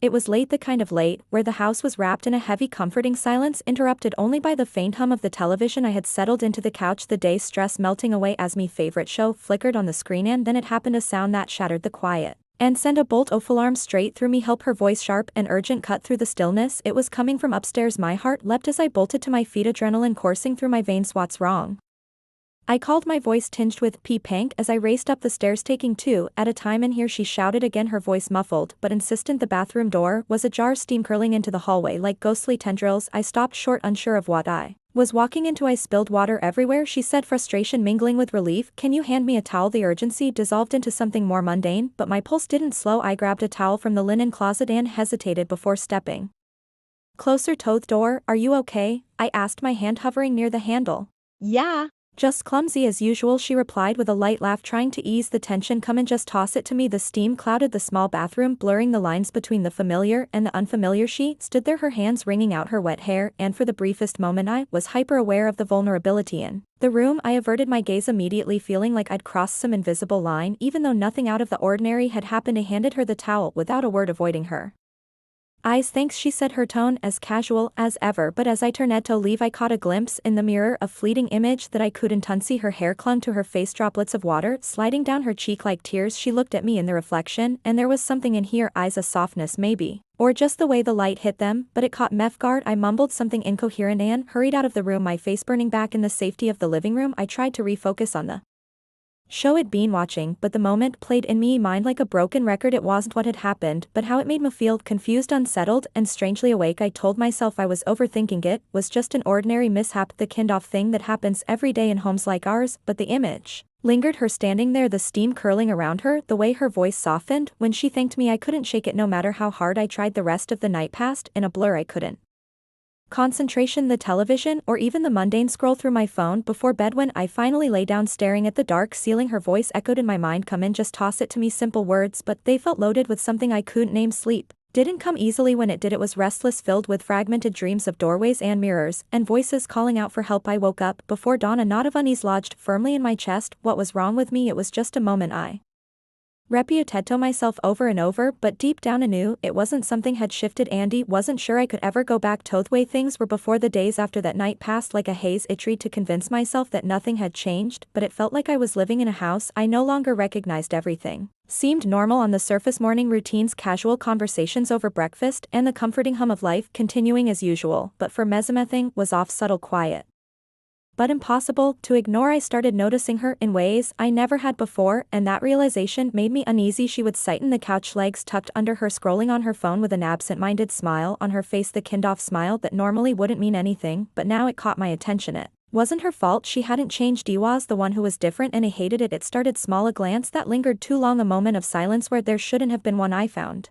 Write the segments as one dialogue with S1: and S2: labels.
S1: It was late, the kind of late, where the house was wrapped in a heavy comforting silence interrupted only by the faint hum of the television. I had settled into the couch, the day's stress melting away as my favorite show flickered on the screen, and then it happened, a sound that shattered the quiet and sent a bolt of alarm straight through me. Help, her voice sharp and urgent cut through the stillness. It was coming from upstairs. My heart leapt as I bolted to my feet, adrenaline coursing through my veins. What's wrong? I called, my voice tinged with panic as I raced up the stairs, taking two at a time. In here, she shouted again, her voice muffled but insistent. The bathroom door was ajar, steam curling into the hallway like ghostly tendrils. I stopped short, unsure of what I was walking into. I spilled water everywhere, she said, frustration mingling with relief. Can you hand me a towel? The urgency dissolved into something more mundane, but my pulse didn't slow. I grabbed a towel from the linen closet and hesitated before stepping closer to the door. Are you okay? I asked, my hand hovering near the handle.
S2: Yeah.
S1: Just clumsy as usual, she replied with a light laugh, trying to ease the tension. Come and just toss it to me. The steam clouded the small bathroom, blurring the lines between the familiar and the unfamiliar. She stood there, her hands wringing out her wet hair, and for the briefest moment I was hyper-aware of the vulnerability in the room. I averted my gaze immediately, feeling like I'd crossed some invisible line. Even though nothing out of the ordinary had happened, I handed her the towel without a word, avoiding her eyes. Thanks, she said, her tone as casual as ever, but as I turned to leave I caught a glimpse in the mirror, a fleeting image that I couldn't unsee. Her hair clung to her face, droplets of water sliding down her cheek like tears. She looked at me in the reflection, and there was something in her eyes, a softness maybe, or just the way the light hit them, but it caught me off guard. I mumbled something incoherent and hurried out of the room, my face burning. Back in the safety of the living room, I tried to refocus on the show I'd been watching, but the moment played in me mind like a broken record. It wasn't what had happened, but how it made me feel, confused, unsettled, and strangely awake. I told myself I was overthinking it, was just an ordinary mishap, the kind of thing that happens every day in homes like ours, but the image lingered, her standing there, the steam curling around her, the way her voice softened when she thanked me. I couldn't shake it no matter how hard I tried. The rest of the night passed in a blur. I couldn't concentration, the television, or even the mundane scroll through my phone before bed. When I finally lay down staring at the dark ceiling, her voice echoed in my mind, come in, just toss it to me. Simple words, but they felt loaded with something I couldn't name. Sleep didn't come easily. When it did, it was restless, filled with fragmented dreams of doorways and mirrors, and voices calling out for help. I woke up before dawn, a knot of unease lodged firmly in my chest. What was wrong with me? It was just a moment, I repeated to myself over and over, but deep down I knew it wasn't. Something had shifted. Andy wasn't sure I could ever go back to the way things were before. The days after that night passed like a haze. I tried to convince myself that nothing had changed, but it felt like I was living in a house I no longer recognized. Everything seemed normal on the surface, morning routines, casual conversations over breakfast, and the comforting hum of life continuing as usual, but for me something was off, subtle, quiet, but impossible to ignore. I started noticing her in ways I never had before, and that realization made me uneasy. She would sit in the couch, legs tucked under her, scrolling on her phone with an absent-minded smile on her face, the kind-of smile that normally wouldn't mean anything, but now it caught my attention. It wasn't her fault, she hadn't changed. He was the one who was different, and I hated it. It started small, a glance that lingered too long, a moment of silence where there shouldn't have been one. I found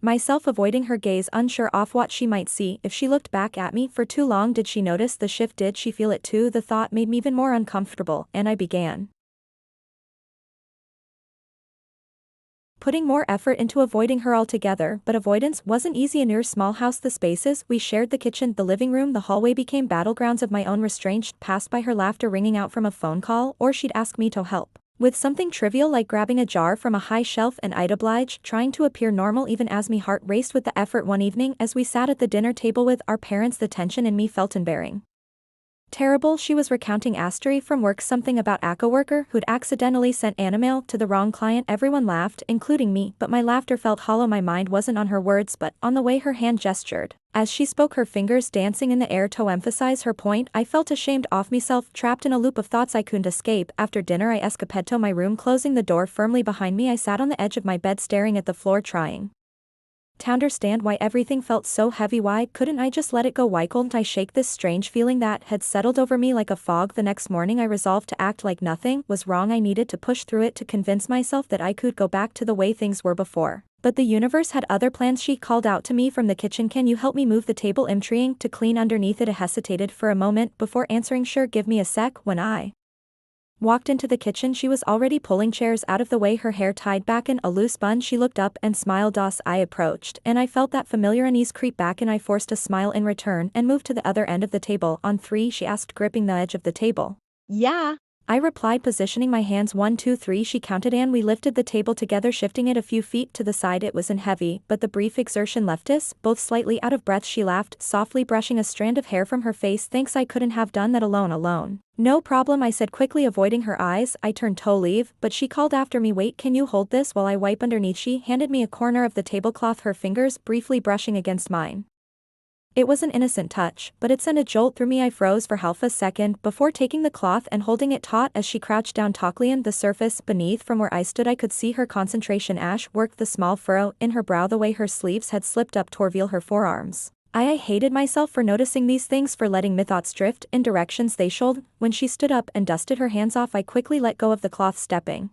S1: myself avoiding her gaze, unsure of what she might see if she looked back at me. For too long. Did she notice the shift? Did she feel it too? The thought made me even more uncomfortable, and I began putting more effort into avoiding her altogether. But avoidance wasn't easy in her small house. The spaces we shared, the kitchen, the living room, the hallway, became battlegrounds of my own restraint. Passed by, her laughter ringing out from a phone call, or she'd ask me to help with something trivial like grabbing a jar from a high shelf, and I'd oblige, trying to appear normal even as my heart raced with the effort. One evening, as we sat at the dinner table with our parents, the tension in me felt unbearing. Terrible. She was recounting a story from work, something about a coworker who'd accidentally sent an email to the wrong client. Everyone laughed, including me, but my laughter felt hollow. My mind wasn't on her words but on the way her hand gestured as she spoke, her fingers dancing in the air to emphasize her point. I felt ashamed of myself, trapped in a loop of thoughts I couldn't escape. After dinner I escaped to my room, closing the door firmly behind me. I sat on the edge of my bed, staring at the floor, trying to understand why everything felt so heavy. Why couldn't I just let it go? Why couldn't I shake this strange feeling that had settled over me like a fog? The next morning I resolved to act like nothing was wrong. I needed to push through it, to convince myself that I could go back to the way things were before. But the universe had other plans. She called out to me from the kitchen, can you help me move the table? I'm trying to clean underneath it. I hesitated for a moment before answering, sure, give me a sec. When I walked into the kitchen, she was already pulling chairs out of the way, her hair tied back in a loose bun. She looked up and smiled as I approached, and I felt that familiar unease creep back, and I forced a smile in return and moved to the other end of the table. On three, she asked, gripping the edge of the table.
S2: Yeah.
S1: I replied, positioning my hands 1 2 3 she counted, and we lifted the table together, shifting it a few feet to the side. It wasn't heavy, but the brief exertion left us both slightly out of breath. She laughed, softly brushing a strand of hair from her face. Thanks, I couldn't have done that alone. No problem, I said, quickly avoiding her eyes. I turned to leave, but she called after me, wait, can you hold this while I wipe underneath? She handed me a corner of the tablecloth, her fingers briefly brushing against mine. It was an innocent touch, but it sent a jolt through me. I froze for half a second before taking the cloth and holding it taut as she crouched down, tackling the surface beneath. From where I stood, I could see her concentration work the small furrow in her brow, the way her sleeves had slipped up to reveal her forearms. I hated myself for noticing these things, for letting my thoughts drift in directions they should. When she stood up and dusted her hands off, I quickly let go of the cloth, stepping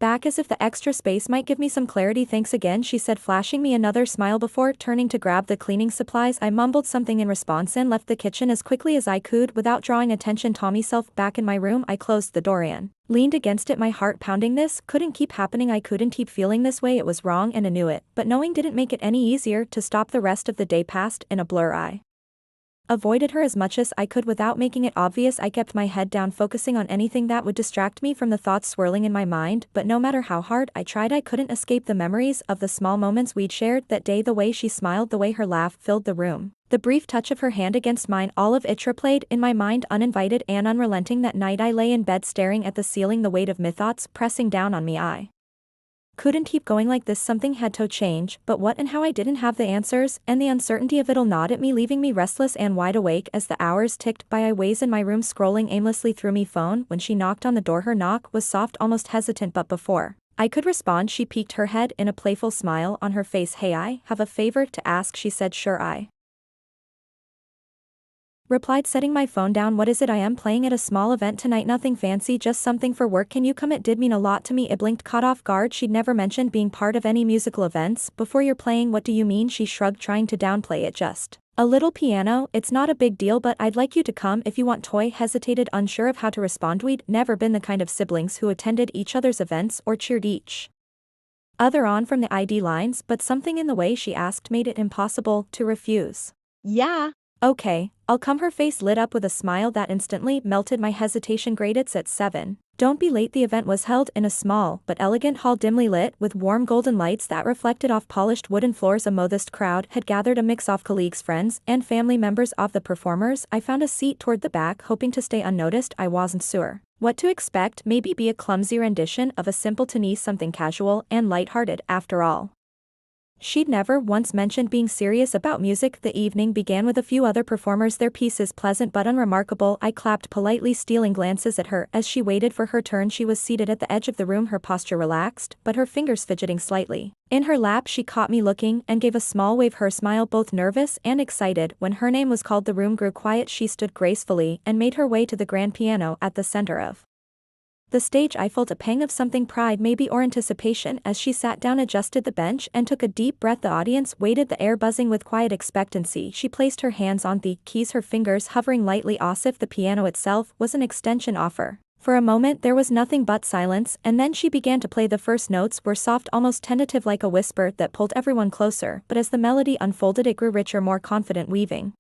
S1: back as if the extra space might give me some clarity. Thanks again, she said, flashing me another smile before turning to grab the cleaning supplies. I mumbled something in response and left the kitchen as quickly as I could without drawing attention. Myself back in my room, I closed the door and leaned against it, my heart pounding. This couldn't keep happening. I couldn't keep feeling this way. It was wrong and I knew it, but knowing didn't make it any easier to stop. The rest of the day passed in a blur. I avoided her as much as I could without making it obvious. I kept my head down, focusing on anything that would distract me from the thoughts swirling in my mind, but no matter how hard I tried, I couldn't escape the memories of the small moments we'd shared that day. The way she smiled, the way her laugh filled the room, the brief touch of her hand against mine, all of it replayed in my mind, uninvited and unrelenting. That night I lay in bed staring at the ceiling, the weight of my thoughts pressing down on me. I couldn't keep going like this. Something had to change, but what and how? I didn't have the answers, and the uncertainty of it all gnawed at me, leaving me restless and wide awake as the hours ticked by. I was in my room scrolling aimlessly through my phone when she knocked on the door. Her knock was soft, almost hesitant, but before I could respond, she peeked her head in, a playful smile on her face. Hey, I have a favor to ask, she said. Sure, I replied, setting my phone down. What is it? I am playing at a small event tonight, nothing fancy, just something for work. Can you come? It did mean a lot to me. I blinked, caught off guard. She'd never mentioned being part of any musical events before. You're playing? What do you mean? She shrugged, trying to downplay it. Just a little piano, it's not a big deal, but I'd like you to come if you want. Toy hesitated, unsure of how to respond. We'd never been the kind of siblings who attended each other's events or cheered each other on from the ID lines, but something in the way she asked made it impossible to refuse. Yeah. Okay, I'll come. Her face lit up with a smile that instantly melted my hesitation. Great, it's at 7. Don't be late. The event was held in a small but elegant hall, dimly lit with warm golden lights that reflected off polished wooden floors. A modest crowd had gathered, a mix of colleagues, friends, and family members of the performers. I found a seat toward the back, hoping to stay unnoticed. I wasn't sure what to expect, maybe be a clumsy rendition of a simple Tenise, something casual and lighthearted. After all, she'd never once mentioned being serious about music. The evening began with a few other performers, their pieces pleasant but unremarkable. I clapped politely, stealing glances at her as she waited for her turn. She was seated at the edge of the room, her posture relaxed, but her fingers fidgeting slightly in her lap. She caught me looking and gave a small wave, her smile both nervous and excited. When her name was called, the room grew quiet. She stood gracefully and made her way to the grand piano at the center of the stage. I felt a pang of something, pride maybe, or anticipation, as she sat down, adjusted the bench, and took a deep breath. The audience waited, the air buzzing with quiet expectancy. She placed her hands on the keys, her fingers hovering lightly as if the piano itself was an extension offer. For a moment there was nothing but silence, and then she began to play. The first notes were soft, almost tentative, like a whisper that pulled everyone closer, but as the melody unfolded it grew richer, more confident, weaving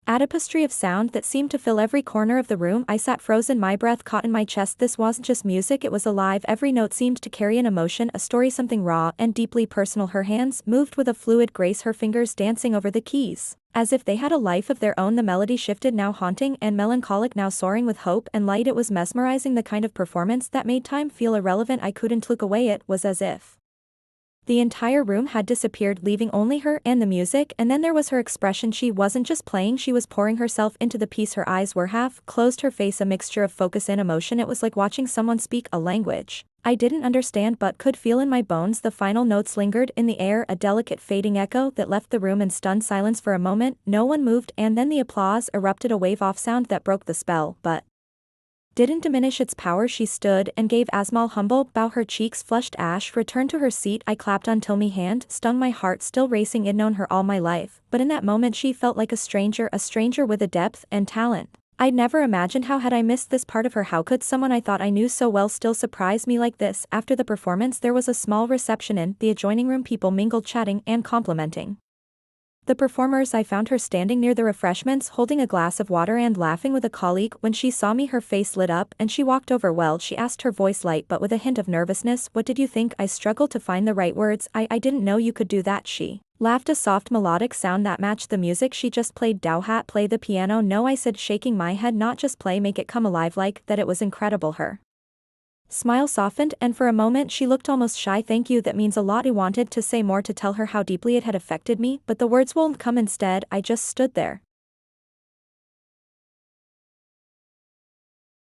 S1: a tapestry of sound that seemed to fill every corner of the room. I sat frozen, my breath caught in my chest. This wasn't just music, it was alive. Every note seemed to carry an emotion, a story, something raw and deeply personal. Her hands moved with a fluid grace, her fingers dancing over the keys as if they had a life of their own. The melody shifted, now haunting and melancholic, now soaring with hope and light. It was mesmerizing, the kind of performance that made time feel irrelevant. I couldn't look away. It was as if the entire room had disappeared, leaving only her and the music. And then there was her expression. She wasn't just playing, she was pouring herself into the piece. Her eyes were half closed, her face a mixture of focus and emotion. It was like watching someone speak a language I didn't understand but could feel in my bones. The final notes lingered in the air, a delicate fading echo that left the room in stunned silence. For a moment no one moved, and then the applause erupted, a wave-off sound that broke the spell, but didn't diminish its power. She stood and gave a small humble bow, her cheeks flushed. Returned to her seat. I clapped until my hand stung, my heart still racing. I'd known her all my life, but in that moment she felt like a stranger with a depth and talent I'd never imagined. How had I missed this part of her? How could someone I thought I knew so well still surprise me like this? After the performance there was a small reception in the adjoining room, people mingled, chatting and complimenting The performers. I found her standing near the refreshments holding a glass of water and laughing with a colleague. When she saw me her face lit up and she walked over. Well, she asked, her voice light but with a hint of nervousness. What did you think? I struggled to find the right words. I didn't know you could do that. She laughed, a soft melodic sound that matched the music she just played. Dowhat, play the piano. No, I said, shaking my head. Not just play, make it come alive like that. It was incredible. Her smile softened, and for a moment she looked almost shy. Thank you, that means a lot. I wanted to say more, to tell her how deeply it had affected me, but the words wouldn't come. Instead, I just stood there,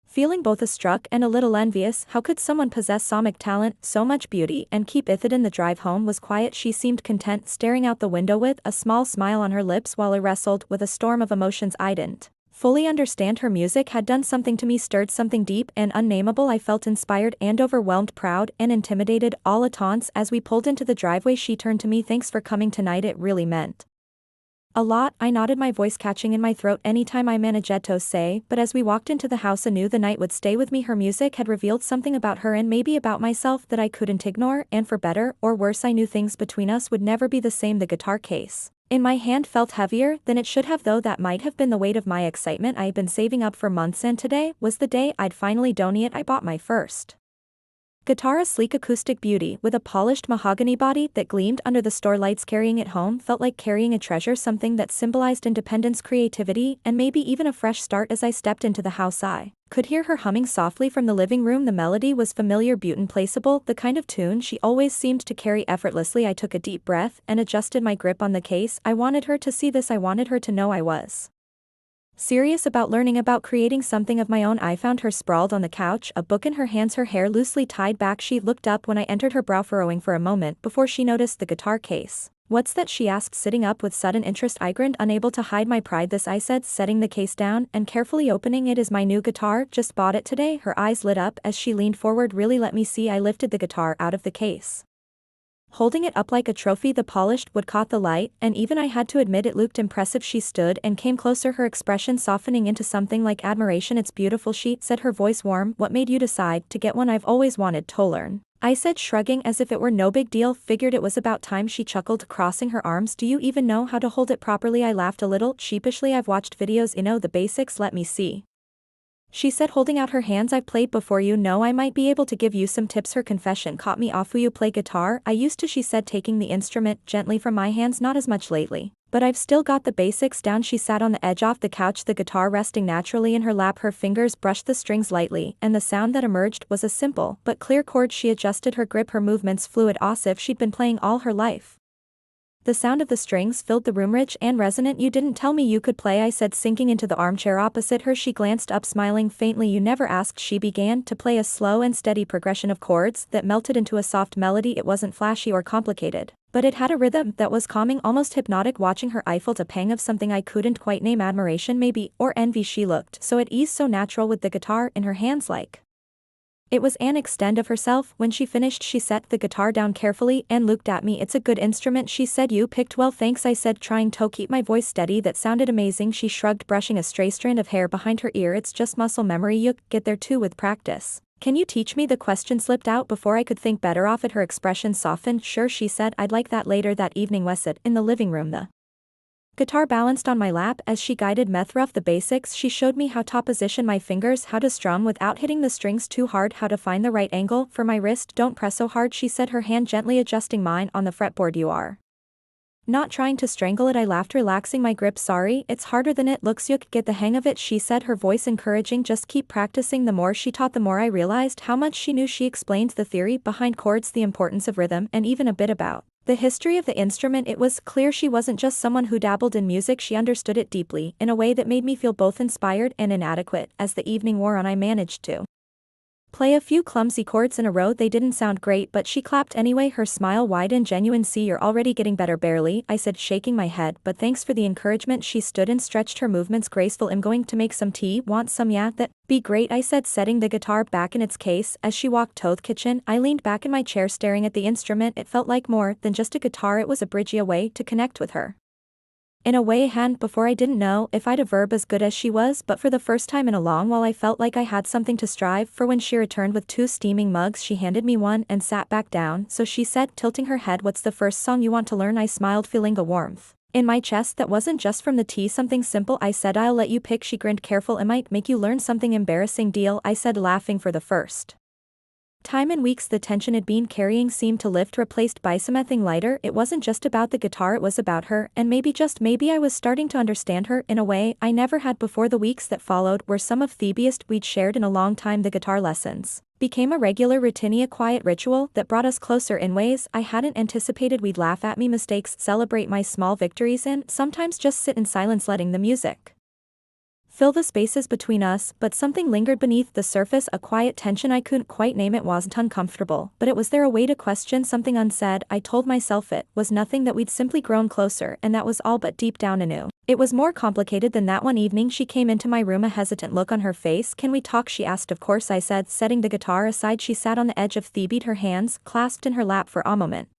S1: feeling both awestruck and a little envious. How could someone possess somic talent, so much beauty, and keep it in? The drive home was quiet. She seemed content, staring out the window with a small smile on her lips while I wrestled with a storm of emotions I didn't fully understand. Her music had done something to me, stirred something deep and unnameable. I felt inspired and overwhelmed, proud and intimidated, all at once. As we pulled into the driveway, she turned to me. Thanks for coming tonight, it really meant a lot. I nodded, my voice catching in my throat anytime I managed to say, but as we walked into the house I knew the night would stay with me. Her music had revealed something about her and maybe about myself that I couldn't ignore, and for better or worse I knew things between us would never be the same. The guitar case in my hand felt heavier than it should have, though that might have been the weight of my excitement I had been saving up for months, and today was the day I'd finally done it. I bought my first guitar, a sleek acoustic beauty with a polished mahogany body that gleamed under the store lights. Carrying it home felt like carrying a treasure, something that symbolized independence, creativity, and maybe even a fresh start. As I stepped into the house I could hear her humming softly from the living room. The melody was familiar, beautiful, placeable, the kind of tune she always seemed to carry effortlessly. I took a deep breath and adjusted my grip on the case. I wanted her to see this. I wanted her to know I was serious about learning, about creating something of my own. I found her sprawled on the couch, a book in her hands, her hair loosely tied back. She looked up when I entered, her brow furrowing for a moment before she noticed the guitar case. What's that? She asked, sitting up with sudden interest. I grinned, unable to hide my pride. This, I said, setting the case down and carefully opening it, is my new guitar, just bought it today. Her eyes lit up as she leaned forward. Really? Let me see. I lifted the guitar out of the case, holding it up like a trophy. The polished wood caught the light, and even I had to admit it looked impressive. She stood and came closer, her expression softening into something like admiration. It's beautiful, she said, her voice warm. What made you decide to get one? I've always wanted to learn, I said, shrugging as if it were no big deal. Figured it was about time. She chuckled, crossing her arms. Do you even know how to hold it properly? I laughed a little sheepishly. I've watched videos, the basics. Let me see, she said, holding out her hands. I've played before, I might be able to give you some tips. Her confession caught me off. Will you play guitar? I used to, she said, taking the instrument gently from my hands. Not as much lately, but I've still got the basics down. She sat on the edge of the couch, the guitar resting naturally in her lap. Her fingers brushed the strings lightly, and the sound that emerged was a simple but clear chord. She adjusted her grip, her movements fluid, as if she'd been playing all her life. The sound of the strings filled the room, rich and resonant. You didn't tell me you could play, I said, sinking into the armchair opposite her. She glanced up, smiling faintly. You never asked. She began to play a slow and steady progression of chords that melted into a soft melody. It wasn't flashy or complicated, but it had a rhythm that was calming, almost hypnotic. Watching her, I felt a pang of something I couldn't quite name, admiration maybe, or envy. She looked so at ease, so natural with the guitar in her hands, like it was an extension of herself. When she finished, she set the guitar down carefully and looked at me. It's a good instrument, she said. You picked well, thanks, I said, trying to keep my voice steady. That sounded amazing. She shrugged, brushing a stray strand of hair behind her ear. It's just muscle memory. You get there too with practice. Can you teach me? The question slipped out before I could think better of it. Her expression softened. Sure, she said, I'd like that. Later that evening, we sat in the living room, the guitar balanced on my lap as she guided me through the basics. She showed me how to position my fingers, how to strum without hitting the strings too hard, how to find the right angle for my wrist. Don't press so hard, she said, her hand gently adjusting mine on the fretboard. You are not trying to strangle it, I laughed, relaxing my grip. Sorry, it's harder than it looks. You get the hang of it, she said, her voice encouraging. Just keep practicing. The more she taught, the more I realized how much she knew. She explained the theory behind chords, the importance of rhythm, and even a bit about the history of the instrument. It was clear she wasn't just someone who dabbled in music. She understood it deeply, in a way that made me feel both inspired and inadequate. As the evening wore on, I managed to play a few clumsy chords in a row. They didn't sound great, but she clapped anyway, her smile wide and genuine. See, you're already getting better. Barely, I said, shaking my head, but thanks for the encouragement. She stood and stretched, her movements graceful. I'm going to make some tea. Want some? Yeah, that be great, I said, setting the guitar back in its case. As she walked to the kitchen, I leaned back in my chair staring at the instrument. It felt like more than just a guitar. It was a bridge, a way to connect with her in a way I hadn't before. I didn't know if I'd a verb as good as she was, but for the first time in a long while I felt like I had something to strive for. When she returned with 2 steaming mugs, she handed me one and sat back down. So she said, tilting her head, what's the first song you want to learn? I smiled, feeling the warmth in my chest that wasn't just from the tea. Something simple, I said. I'll let you pick. She grinned. Careful, it might make you learn something embarrassing. Deal, I said, laughing for the first time in weeks. The tension I'd been carrying seemed to lift, replaced by something lighter. It wasn't just about the guitar, it was about her, and maybe, just maybe, I was starting to understand her in a way I never had before. The weeks that followed were some of the best we'd shared in a long time. The guitar lessons became a regular routine, a quiet ritual that brought us closer in ways I hadn't anticipated. We'd laugh at me mistakes, celebrate my small victories, and sometimes just sit in silence letting the music fill the spaces between us. But something lingered beneath the surface, a quiet tension. I couldn't quite name it. Wasn't uncomfortable, but it was there, a way to question something unsaid. I told myself it was nothing, that we'd simply grown closer, and that was all. But deep down I knew it was more complicated than that. One evening she came into my room, a hesitant look on her face. Can we talk, she asked. Of course, I said, setting the guitar aside. She sat on the edge of the bed, her hands clasped in her lap. For a moment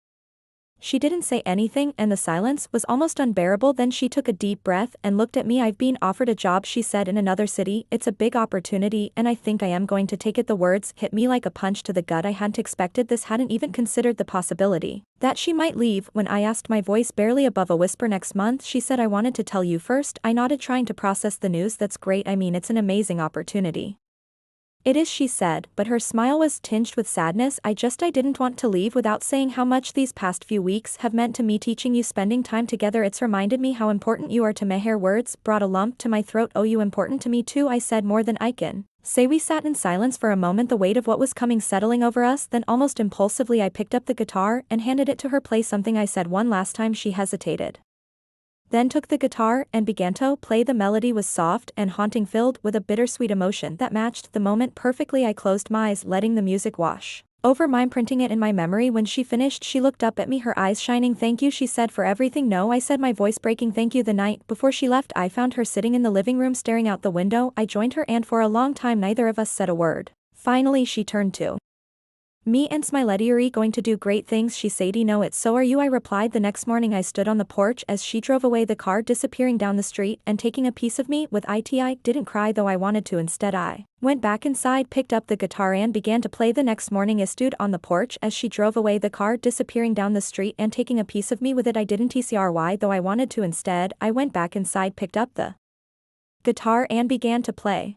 S1: she didn't say anything, and the silence was almost unbearable. Then she took a deep breath and looked at me. I've been offered a job, she said, in another city. It's a big opportunity, and I think I am going to take it. The words hit me like a punch to the gut. I hadn't expected this, hadn't even considered the possibility that she might leave. When I asked, my voice barely above a whisper, next month, she said, I wanted to tell you first. I nodded, trying to process the news. That's great. I mean, it's an amazing opportunity. It is, she said, but her smile was tinged with sadness. I didn't want to leave without saying how much these past few weeks have meant to me, teaching you, spending time together. It's reminded me how important you are to me. Her words brought a lump to my throat. Oh, you important to me too, I said, more than I can say. We sat in silence for a moment, the weight of what was coming settling over us. Then almost impulsively I picked up the guitar and handed it to her. Play something, I said one last time. She hesitated, then took the guitar and began to play. The melody was soft and haunting, filled with a bittersweet emotion that matched the moment perfectly. I closed my eyes, letting the music wash over mine, printing it in my memory. When she finished, she looked up at me, her eyes shining. Thank you, she said, for everything. No, I said, my voice breaking. Thank you. The night before she left, I found her sitting in the living room staring out the window. I joined her, and for a long time neither of us said a word. Finally she turned to me and smiled. You're going to do great things, she said. No, it's so are you, I replied. The next morning I stood on the porch as she drove away, the car disappearing down the street and taking a piece of me with it. I didn't cry, though I wanted to. Instead I went back inside, picked up the guitar and began to play. The next morning I stood on the porch as she drove away, the car disappearing down the street and taking a piece of me with it. I didn't cry, though I wanted to. Instead I went back inside, picked up the guitar and began to play.